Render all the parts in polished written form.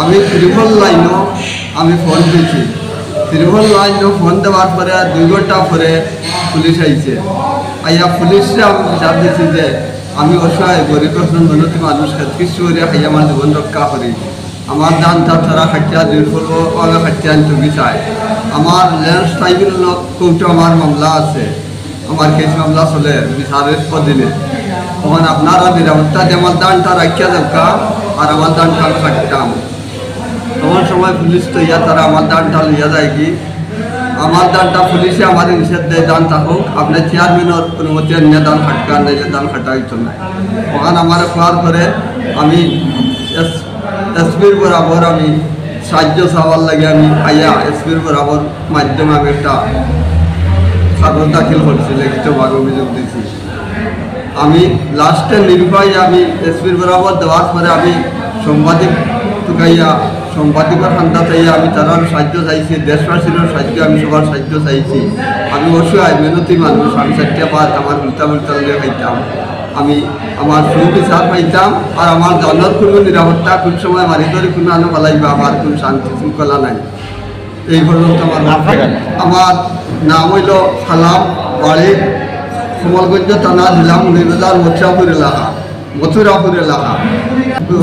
আমি ত্রিপল লাইনও আমি ফোন দিয়েছি ত্রিপল লাইনও ফোন দেওয়ার পরে 2 ঘন্টা পরে পুলিশ আইছে আইয়া পুলিশে আমি বিচার দিয়েছি যে আমি অসহায় গরিব মেহনতি মানুষ কিছু করে খাই আমার জীবন রক্ষা করি আমার দানটা তারা খাটিয়া দুর্বলভাবে খাটিয়া আনতে চায় আমার ল্যান্ড ট্রাইব্যুনাল কোর্টে আমার মামলা আছে আমার কেস মামলা চলে বিচারের অধীনে তখন আপনারা নিরাপত্তা যে আমার দানটা রাখিয়া দরকার আর আমার দানটা আমি খাটতাম তখন সময় পুলিশ তো ইয়া তারা আমার দানটা লইয়া যায় কি আমার দানটা পুলিশে আমার নিষেধ দেয় দান থাকুক আপনার চেয়ারম্যানের অনুমতি নিয়ে দান খাটকা নাইলে দান খাটা হইতো না তখন আমার খোয়ার পরে আমি এসপির বরাবর আমি সাহায্য চাওয়ার লাগে আমি আইয়া এসপির বরাবর মাধ্যমে আমি একটা কাগজ দাখিল করছি লিখিতভাবে অভিযোগ দিয়েছি আমি লাস্টে নির্ভয় আমি এসপির বরাবর দেওয়ার পরে আমি সাংবাদিক টুকাইয়া সাংবাদিকের খান্দা চাইয়া আমি তারার সাহায্য চাইছি দেশবাসীর সাহায্য আমি সবার সাহায্য চাইছি আমি অসহায় মেহনতি মানুষ আমি 4টা পাত আমার উল্টা উল্টা লিয়ে খাইতাম আমি আমার সুবিচার পাইতাম আর আমার জানার কোনো নিরাপত্তা কোন সময় মারি ধরে কোনো আনো পালাইবা আমার কোনো শান্তি শৃঙ্খলা নাই এই পর্যন্ত আমার নাম হইল সালাম বাড়ি কমলগঞ্জ থানা জেলা মুনিরবাজার মথুরাপুর এলাকা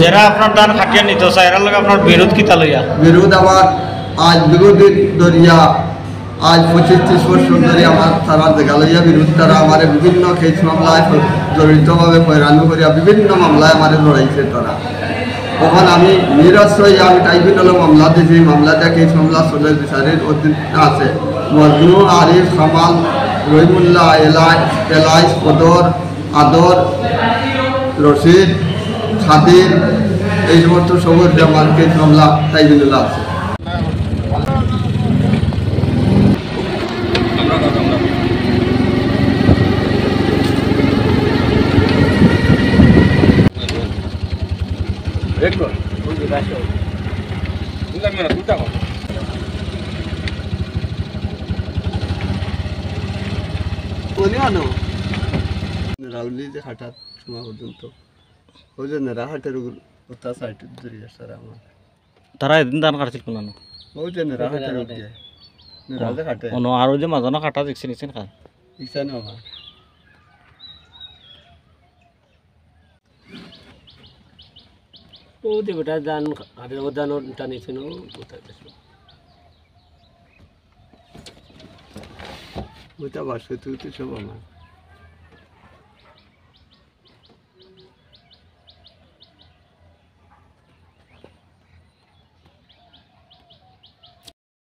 যারা আপনার দান খাটিয়া নিতে চায় এর লগে আপনার বিরোধ কিতা লইয়া বিরোধ আমার আজ বিগত দরিয়া আজ 25-30 বছর ধরে আমার তারা দেখা লইয়া বিরোধ তারা আমার বিভিন্ন কেস মামলায় জড়িতভাবে হয়রানি করিয়া বিভিন্ন মামলায় আমার লড়াইছে তারা তখন আমি নিরাশ্রয় আমি ট্রাইব্যুনালে মামলা দিয়েছি মামলাটা কেস মামলা চলে বিচারের অধীন আছে মজনু আরিফ কামাল রহিমুল্লাহ এলাইস কদর আদর রশিদ খাদির এই সমস্ত সবর আমার কেস মামলা ট্রাইব্যুনালে আছে রাউলি যে হাঁটার সময় পর্যন্ত ওই যে নেরা হাটের ওটা সাইড ধরে আসছে আমার তারা এদিন দান কাটছিল কোন ওই যে নেরা হাটের ওদিকে নেরা যে হাটে আর ওই যে মাঝানো কাটা দেখছেন নিছেন খায় ইচ্ছা না আমার ও যে বেটা দান হাটের দান টানিছেন ও কোথায় ওইটা বাসে তুই সব আমার